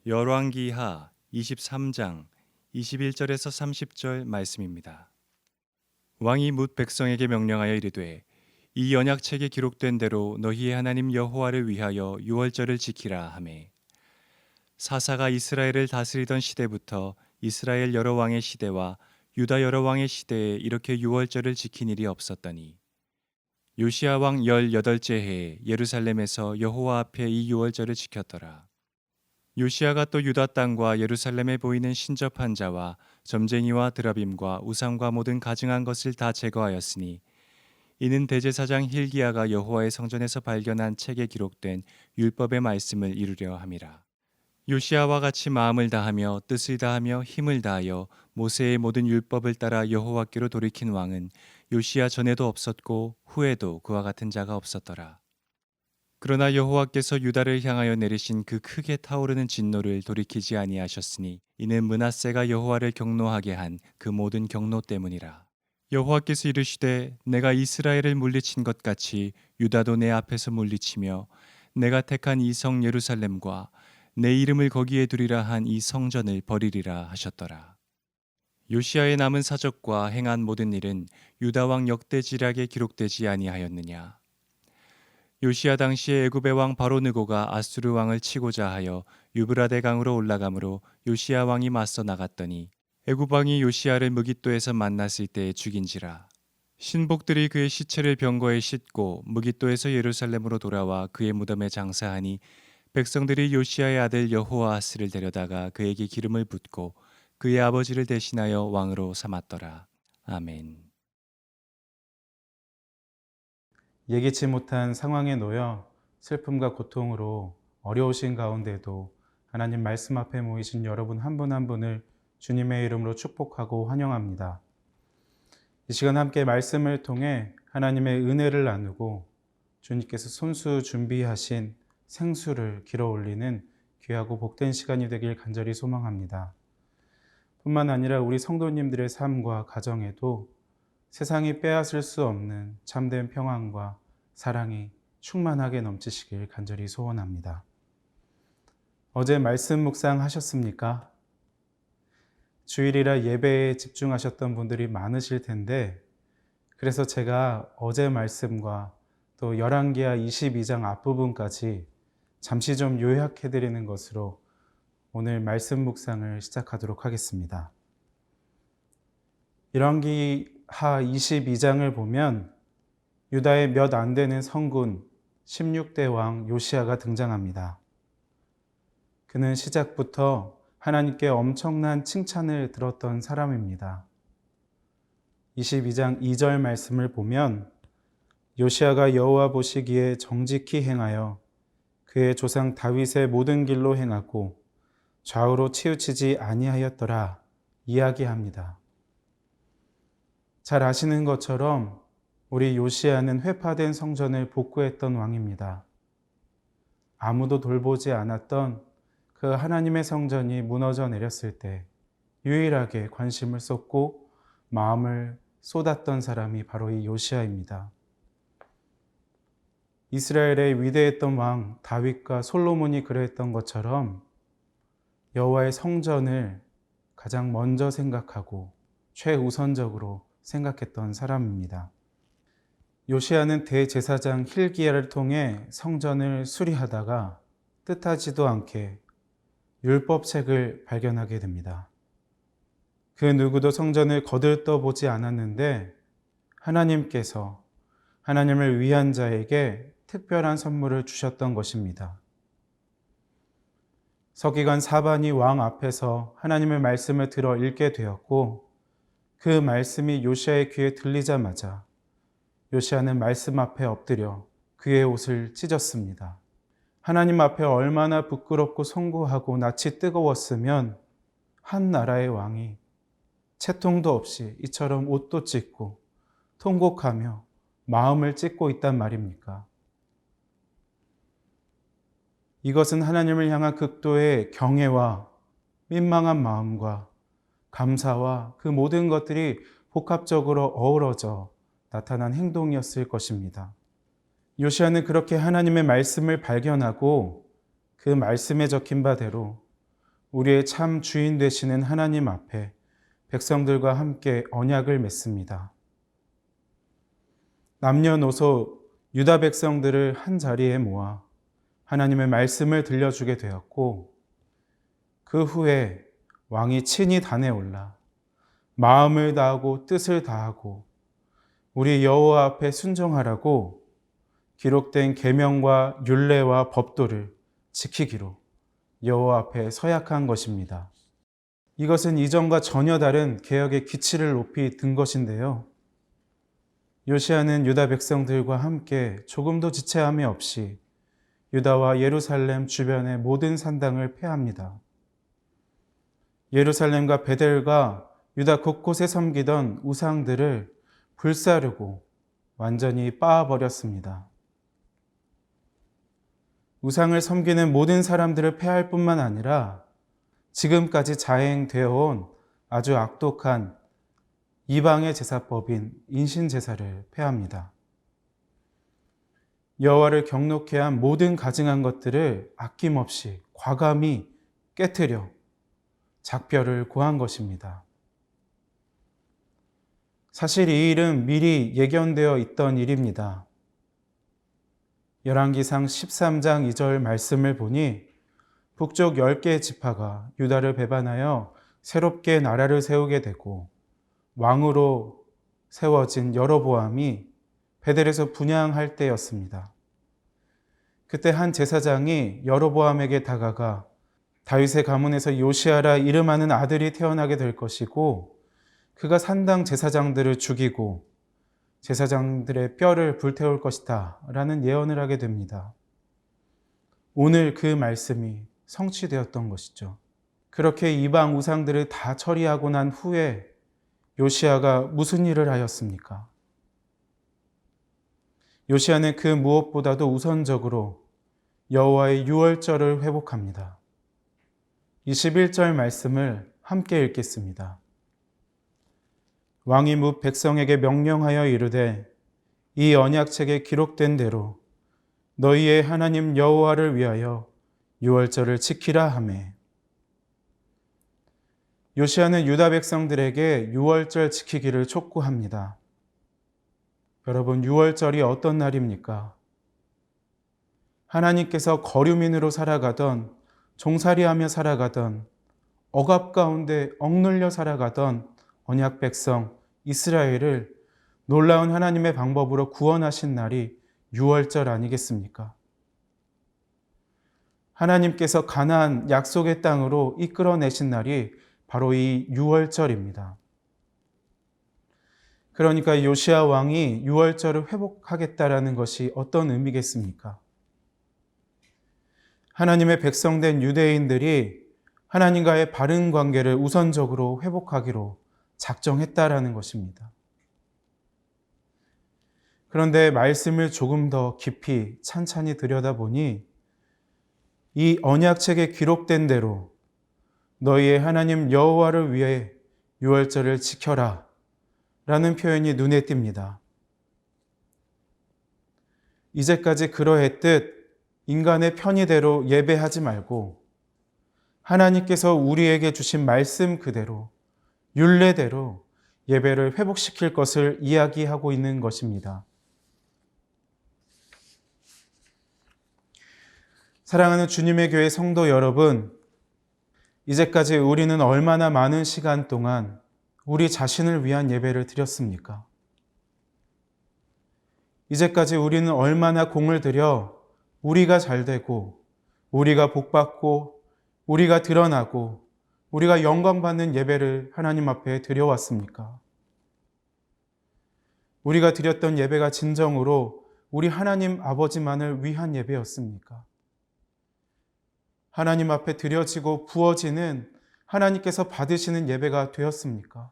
열왕기하 23장 21절에서 30절 말씀입니다. 왕이 뭇 백성에게 명령하여 이르되 이 언약책에 기록된 대로 너희의 하나님 여호와를 위하여 유월절을 지키라 하매 사사가 이스라엘을 다스리던 시대부터 이스라엘 여러 왕의 시대와 유다 여러 왕의 시대에 이렇게 유월절을 지킨 일이 없었더니 요시야 왕 18째 해에 예루살렘에서 여호와 앞에 이 유월절을 지켰더라. 요시야가 또 유다 땅과 예루살렘에 보이는 신접한 자와 점쟁이와 드라빔과 우상과 모든 가증한 것을 다 제거하였으니 이는 대제사장 힐기야가 여호와의 성전에서 발견한 책에 기록된 율법의 말씀을 이루려 함이라. 요시야와 같이 마음을 다하며 뜻을 다하며 힘을 다하여 모세의 모든 율법을 따라 여호와께로 돌이킨 왕은 요시야 전에도 없었고 후에도 그와 같은 자가 없었더라. 그러나 여호와께서 유다를 향하여 내리신 그 크게 타오르는 진노를 돌이키지 아니하셨으니 이는 므낫세가 여호와를 경노하게 한 그 모든 경노 때문이라. 여호와께서 이르시되 내가 이스라엘을 물리친 것 같이 유다도 내 앞에서 물리치며 내가 택한 이 성 예루살렘과 내 이름을 거기에 두리라 한 이 성전을 버리리라 하셨더라. 요시야의 남은 사적과 행한 모든 일은 유다 왕 역대지략에 기록되지 아니하였느냐. 요시야 당시에 애굽의 왕 바로느고가 아수르 왕을 치고자 하여 유브라데 강으로 올라가므로 요시야 왕이 맞서 나갔더니 애굽 왕이 요시야를 무깃도에서 만났을 때에 죽인지라. 신복들이 그의 시체를 병거에 싣고 무깃도에서 예루살렘으로 돌아와 그의 무덤에 장사하니 백성들이 요시야의 아들 여호아하스를 데려다가 그에게 기름을 붓고 그의 아버지를 대신하여 왕으로 삼았더라. 아멘. 예기치 못한 상황에 놓여 슬픔과 고통으로 어려우신 가운데도 하나님 말씀 앞에 모이신 여러분 한 분 한 분을 주님의 이름으로 축복하고 환영합니다. 이 시간 함께 말씀을 통해 하나님의 은혜를 나누고 주님께서 손수 준비하신 생수를 길어 올리는 귀하고 복된 시간이 되길 간절히 소망합니다. 뿐만 아니라 우리 성도님들의 삶과 가정에도 세상이 빼앗을 수 없는 참된 평안과 사랑이 충만하게 넘치시길 간절히 소원합니다. 어제 말씀 묵상하셨습니까? 주일이라 예배에 집중하셨던 분들이 많으실 텐데, 그래서 제가 어제 말씀과 또 열왕기하 22장 앞부분까지 잠시 좀 요약해드리는 것으로 오늘 말씀 묵상을 시작하도록 하겠습니다. 열왕기하 22장을 보면 유다의 몇 안 되는 성군 16대 왕 요시야가 등장합니다. 그는 시작부터 하나님께 엄청난 칭찬을 들었던 사람입니다. 22장 2절 말씀을 보면 요시야가 여호와 보시기에 정직히 행하여 그의 조상 다윗의 모든 길로 행하고 좌우로 치우치지 아니하였더라 이야기합니다. 잘 아시는 것처럼 우리 요시야는 회파된 성전을 복구했던 왕입니다. 아무도 돌보지 않았던 그 하나님의 성전이 무너져 내렸을 때 유일하게 관심을 쏟고 마음을 쏟았던 사람이 바로 이 요시야입니다. 이스라엘의 위대했던 왕 다윗과 솔로몬이 그랬던 것처럼 여호와의 성전을 가장 먼저 생각하고 최우선적으로 생각했던 사람입니다. 요시야는 대제사장 힐기야를 통해 성전을 수리하다가 뜻하지도 않게 율법책을 발견하게 됩니다. 그 누구도 성전을 거들떠보지 않았는데 하나님께서 하나님을 위한 자에게 특별한 선물을 주셨던 것입니다. 서기관 사반이 왕 앞에서 하나님의 말씀을 들어 읽게 되었고 그 말씀이 요시야의 귀에 들리자마자 요시야는 말씀 앞에 엎드려 그의 옷을 찢었습니다. 하나님 앞에 얼마나 부끄럽고 송구하고 낯이 뜨거웠으면 한 나라의 왕이 채통도 없이 이처럼 옷도 찢고 통곡하며 마음을 찢고 있단 말입니까? 이것은 하나님을 향한 극도의 경애와 민망한 마음과 감사와 그 모든 것들이 복합적으로 어우러져 나타난 행동이었을 것입니다. 요시야는 그렇게 하나님의 말씀을 발견하고 그 말씀에 적힌 바대로 우리의 참 주인 되시는 하나님 앞에 백성들과 함께 언약을 맺습니다. 남녀노소 유다 백성들을 한 자리에 모아 하나님의 말씀을 들려주게 되었고, 그 후에 왕이 친히 단에 올라 마음을 다하고 뜻을 다하고 우리 여호와 앞에 순종하라고 기록된 계명과 율례와 법도를 지키기로 여호와 앞에 서약한 것입니다. 이것은 이전과 전혀 다른 개혁의 기치를 높이 든 것인데요. 요시야는 유다 백성들과 함께 조금도 지체함이 없이 유다와 예루살렘 주변의 모든 산당을 폐합니다. 예루살렘과 베델과 유다 곳곳에 섬기던 우상들을 불사르고 완전히 빻아버렸습니다. 우상을 섬기는 모든 사람들을 폐할 뿐만 아니라 지금까지 자행되어 온 아주 악독한 이방의 제사법인 인신제사를 폐합니다. 여호와를 경노케 한 모든 가증한 것들을 아낌없이 과감히 깨트려 작별을 고한 것입니다. 사실 이 일은 미리 예견되어 있던 일입니다. 열왕기상 13장 2절 말씀을 보니 북쪽 10개의 지파가 유다를 배반하여 새롭게 나라를 세우게 되고 왕으로 세워진 여로보암이 베델에서 분향할 때였습니다. 그때 한 제사장이 여로보암에게 다가가 다윗의 가문에서 요시아라 이름하는 아들이 태어나게 될 것이고 그가 산당 제사장들을 죽이고 제사장들의 뼈를 불태울 것이다 라는 예언을 하게 됩니다. 오늘 그 말씀이 성취되었던 것이죠. 그렇게 이방 우상들을 다 처리하고 난 후에 요시아가 무슨 일을 하였습니까? 요시아는 그 무엇보다도 우선적으로 여호와의 유월절을 회복합니다. 21절 말씀을 함께 읽겠습니다. 왕이 뭇 백성에게 명령하여 이르되 이 언약책에 기록된 대로 너희의 하나님 여호와를 위하여 유월절을 지키라 하매. 요시아는 유다 백성들에게 유월절 지키기를 촉구합니다. 여러분, 유월절이 어떤 날입니까? 하나님께서 거류민으로 살아가던, 종살이하며 살아가던, 억압 가운데 억눌려 살아가던 언약 백성 이스라엘을 놀라운 하나님의 방법으로 구원하신 날이 유월절 아니겠습니까? 하나님께서 가나안 약속의 땅으로 이끌어내신 날이 바로 이 유월절입니다. 그러니까 요시야 왕이 유월절을 회복하겠다라는 것이 어떤 의미겠습니까? 하나님의 백성된 유대인들이 하나님과의 바른 관계를 우선적으로 회복하기로 작정했다라는 것입니다. 그런데 말씀을 조금 더 깊이 찬찬히 들여다보니 이 언약책에 기록된 대로 너희의 하나님 여호와를 위해 유월절을 지켜라 라는 표현이 눈에 띕니다. 이제까지 그러했듯 인간의 편의대로 예배하지 말고 하나님께서 우리에게 주신 말씀 그대로 율례대로 예배를 회복시킬 것을 이야기하고 있는 것입니다. 사랑하는 주님의 교회 성도 여러분, 이제까지 우리는 얼마나 많은 시간 동안 우리 자신을 위한 예배를 드렸습니까? 이제까지 우리는 얼마나 공을 들여 우리가 잘 되고, 우리가 복받고, 우리가 드러나고, 우리가 영광받는 예배를 하나님 앞에 드려왔습니까? 우리가 드렸던 예배가 진정으로 우리 하나님 아버지만을 위한 예배였습니까? 하나님 앞에 드려지고 부어지는 하나님께서 받으시는 예배가 되었습니까?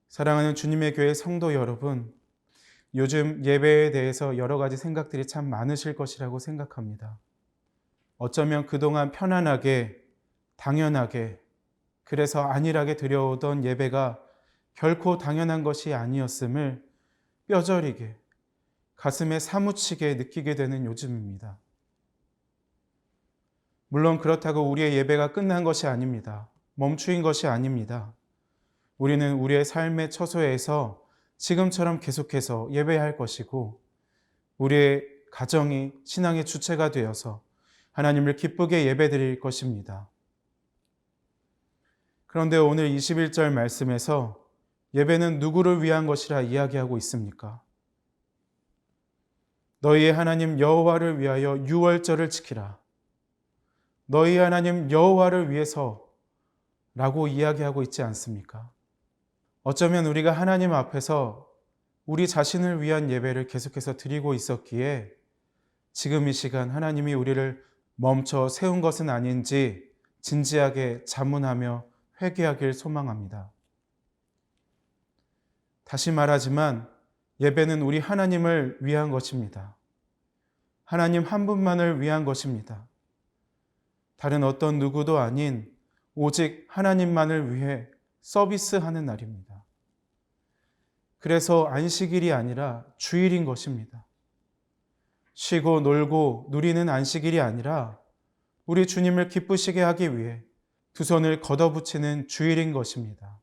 사랑하는 주님의 교회 성도 여러분, 요즘 예배에 대해서 여러 가지 생각들이 참 많으실 것이라고 생각합니다. 어쩌면 그동안 편안하게, 당연하게, 그래서 안일하게 드려오던 예배가 결코 당연한 것이 아니었음을 뼈저리게, 가슴에 사무치게 느끼게 되는 요즘입니다. 물론 그렇다고 우리의 예배가 끝난 것이 아닙니다. 멈추인 것이 아닙니다. 우리는 우리의 삶의 처소에서 지금처럼 계속해서 예배할 것이고, 우리의 가정이 신앙의 주체가 되어서 하나님을 기쁘게 예배드릴 것입니다. 그런데 오늘 21절 말씀에서 예배는 누구를 위한 것이라 이야기하고 있습니까? 너희의 하나님 여호와를 위하여 유월절을 지키라. 너희 하나님 여호와를 위해서 라고 이야기하고 있지 않습니까? 어쩌면 우리가 하나님 앞에서 우리 자신을 위한 예배를 계속해서 드리고 있었기에 지금 이 시간 하나님이 우리를 멈춰 세운 것은 아닌지 진지하게 자문하며 회개하길 소망합니다. 다시 말하지만 예배는 우리 하나님을 위한 것입니다. 하나님 한 분만을 위한 것입니다. 다른 어떤 누구도 아닌 오직 하나님만을 위해 서비스하는 날입니다. 그래서 안식일이 아니라 주일인 것입니다. 쉬고 놀고 누리는 안식일이 아니라 우리 주님을 기쁘시게 하기 위해 두 손을 걷어붙이는 주일인 것입니다.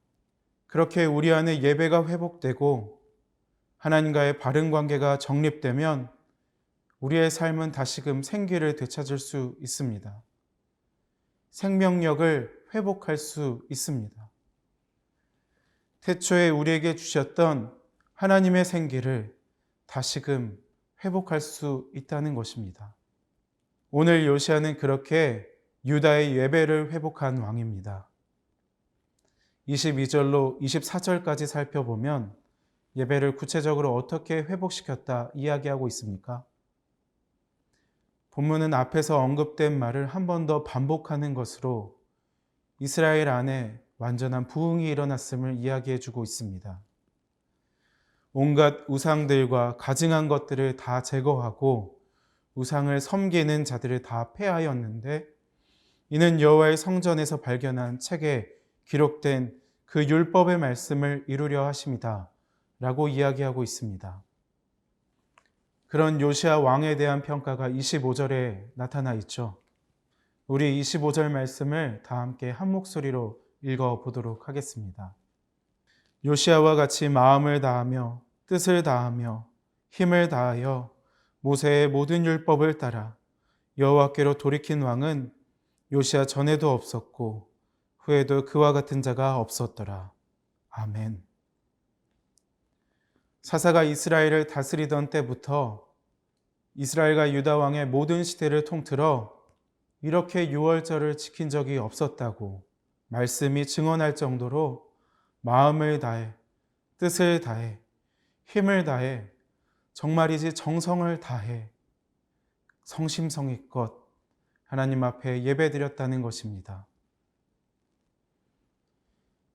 그렇게 우리 안에 예배가 회복되고 하나님과의 바른 관계가 정립되면 우리의 삶은 다시금 생기를 되찾을 수 있습니다. 생명력을 회복할 수 있습니다. 태초에 우리에게 주셨던 하나님의 생기를 다시금 회복할 수 있다는 것입니다. 오늘 요시야는 그렇게 유다의 예배를 회복한 왕입니다. 22절로 24절까지 살펴보면 예배를 구체적으로 어떻게 회복시켰다 이야기하고 있습니까? 본문은 앞에서 언급된 말을 한 번 더 반복하는 것으로 이스라엘 안에 완전한 부흥이 일어났음을 이야기해 주고 있습니다. 온갖 우상들과 가증한 것들을 다 제거하고 우상을 섬기는 자들을 다 폐하였는데, 이는 여호와의 성전에서 발견한 책에 기록된 그 율법의 말씀을 이루려 하심이다 라고 이야기하고 있습니다. 그런 요시야 왕에 대한 평가가 25절에 나타나 있죠. 우리 25절 말씀을 다 함께 한 목소리로 읽어보도록 하겠습니다. 요시야와 같이 마음을 다하며 뜻을 다하며 힘을 다하여 모세의 모든 율법을 따라 여호와께로 돌이킨 왕은 요시야 전에도 없었고 후에도 그와 같은 자가 없었더라. 아멘. 사사가 이스라엘을 다스리던 때부터 이스라엘과 유다 왕의 모든 시대를 통틀어 이렇게 유월절을 지킨 적이 없었다고 말씀이 증언할 정도로 마음을 다해, 뜻을 다해, 힘을 다해, 정말이지 정성을 다해 성심성의껏 하나님 앞에 예배드렸다는 것입니다.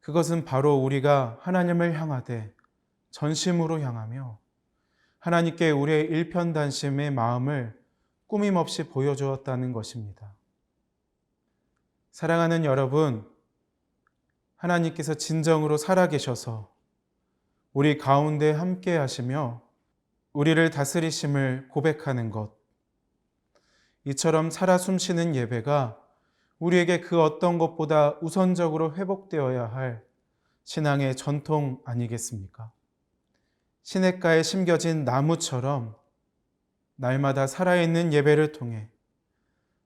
그것은 바로 우리가 하나님을 향하되 전심으로 향하며 하나님께 우리의 일편단심의 마음을 꾸밈없이 보여주었다는 것입니다. 사랑하는 여러분, 하나님께서 진정으로 살아계셔서 우리 가운데 함께 하시며 우리를 다스리심을 고백하는 것, 이처럼 살아 숨쉬는 예배가 우리에게 그 어떤 것보다 우선적으로 회복되어야 할 신앙의 전통 아니겠습니까? 시냇가에 심겨진 나무처럼 날마다 살아있는 예배를 통해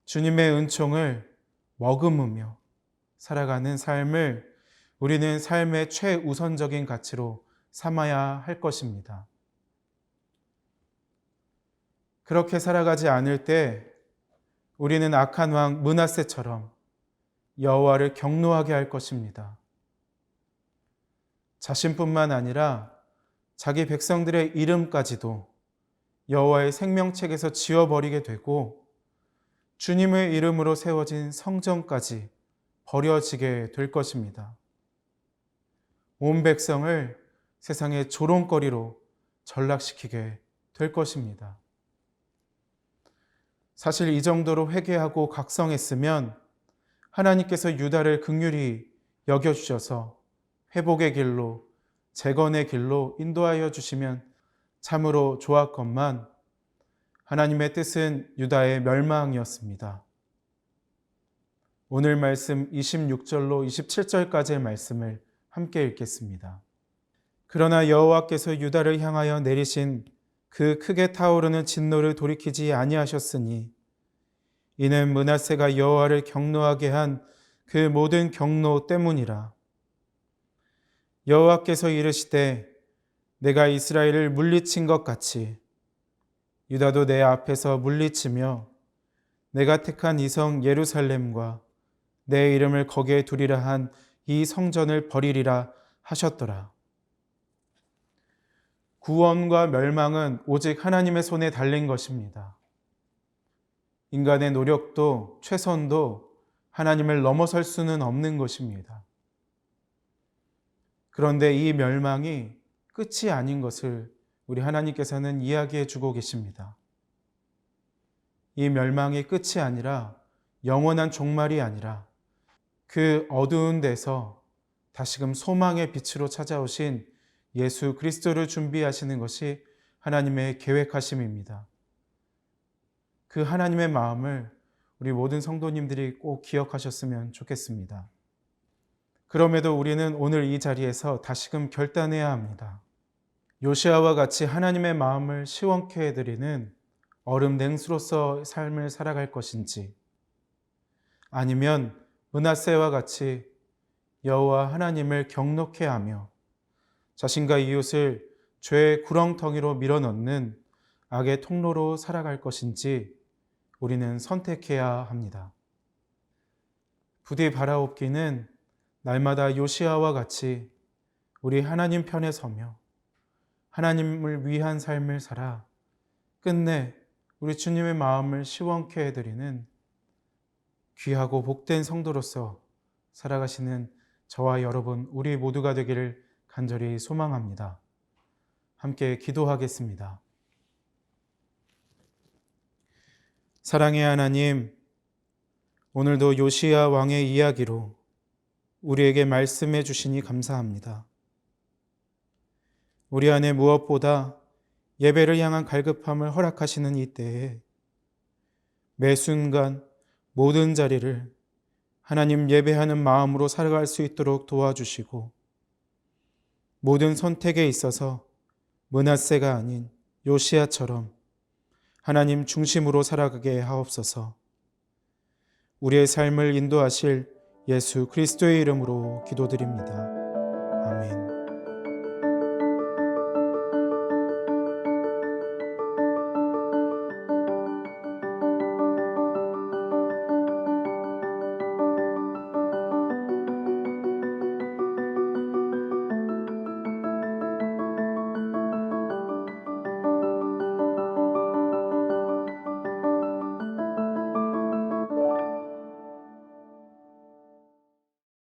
주님의 은총을 머금으며 살아가는 삶을 우리는 삶의 최우선적인 가치로 삼아야 할 것입니다. 그렇게 살아가지 않을 때 우리는 악한 왕 므낫세처럼 여호와를 경노하게 할 것입니다. 자신뿐만 아니라 자기 백성들의 이름까지도 여호와의 생명책에서 지워버리게 되고 주님의 이름으로 세워진 성전까지 버려지게 될 것입니다. 온 백성을 세상의 조롱거리로 전락시키게 될 것입니다. 사실 이 정도로 회개하고 각성했으면 하나님께서 유다를 긍휼히 여겨주셔서 회복의 길로, 재건의 길로 인도하여 주시면 참으로 좋았건만 하나님의 뜻은 유다의 멸망이었습니다. 오늘 말씀 26절로 27절까지의 말씀을 함께 읽겠습니다. 그러나 여호와께서 유다를 향하여 내리신 그 크게 타오르는 진노를 돌이키지 아니하셨으니 이는 므낫세가 여호와를 경노하게 한 그 모든 경노 때문이라. 여호와께서 이르시되 내가 이스라엘을 물리친 것 같이 유다도 내 앞에서 물리치며 내가 택한 이 성 예루살렘과 내 이름을 거기에 두리라 한 이 성전을 버리리라 하셨더라. 구원과 멸망은 오직 하나님의 손에 달린 것입니다. 인간의 노력도 최선도 하나님을 넘어설 수는 없는 것입니다. 그런데 이 멸망이 끝이 아닌 것을 우리 하나님께서는 이야기해 주고 계십니다. 이 멸망이 끝이 아니라 영원한 종말이 아니라 그 어두운 데서 다시금 소망의 빛으로 찾아오신 예수 그리스도를 준비하시는 것이 하나님의 계획하심입니다. 그 하나님의 마음을 우리 모든 성도님들이 꼭 기억하셨으면 좋겠습니다. 그럼에도 우리는 오늘 이 자리에서 다시금 결단해야 합니다. 요시아와 같이 하나님의 마음을 시원케 해드리는 얼음 냉수로서 삶을 살아갈 것인지, 아니면 므낫세와 같이 여호와 하나님을 경노케 하며 자신과 이웃을 죄의 구렁텅이로 밀어넣는 악의 통로로 살아갈 것인지 우리는 선택해야 합니다. 부디 바라옵기는 날마다 요시아와 같이 우리 하나님 편에 서며 하나님을 위한 삶을 살아 끝내 우리 주님의 마음을 시원케 해드리는 귀하고 복된 성도로서 살아가시는 저와 여러분 우리 모두가 되기를 간절히 소망합니다. 함께 기도하겠습니다. 사랑의 하나님, 오늘도 요시야 왕의 이야기로 우리에게 말씀해 주시니 감사합니다. 우리 안에 무엇보다 예배를 향한 갈급함을 허락하시는 이 때에 매 순간 모든 자리를 하나님 예배하는 마음으로 살아갈 수 있도록 도와주시고 모든 선택에 있어서 므낫세가 아닌 요시야처럼 하나님 중심으로 살아가게 하옵소서. 우리의 삶을 인도하실 예수 그리스도의 이름으로 기도드립니다. 아멘.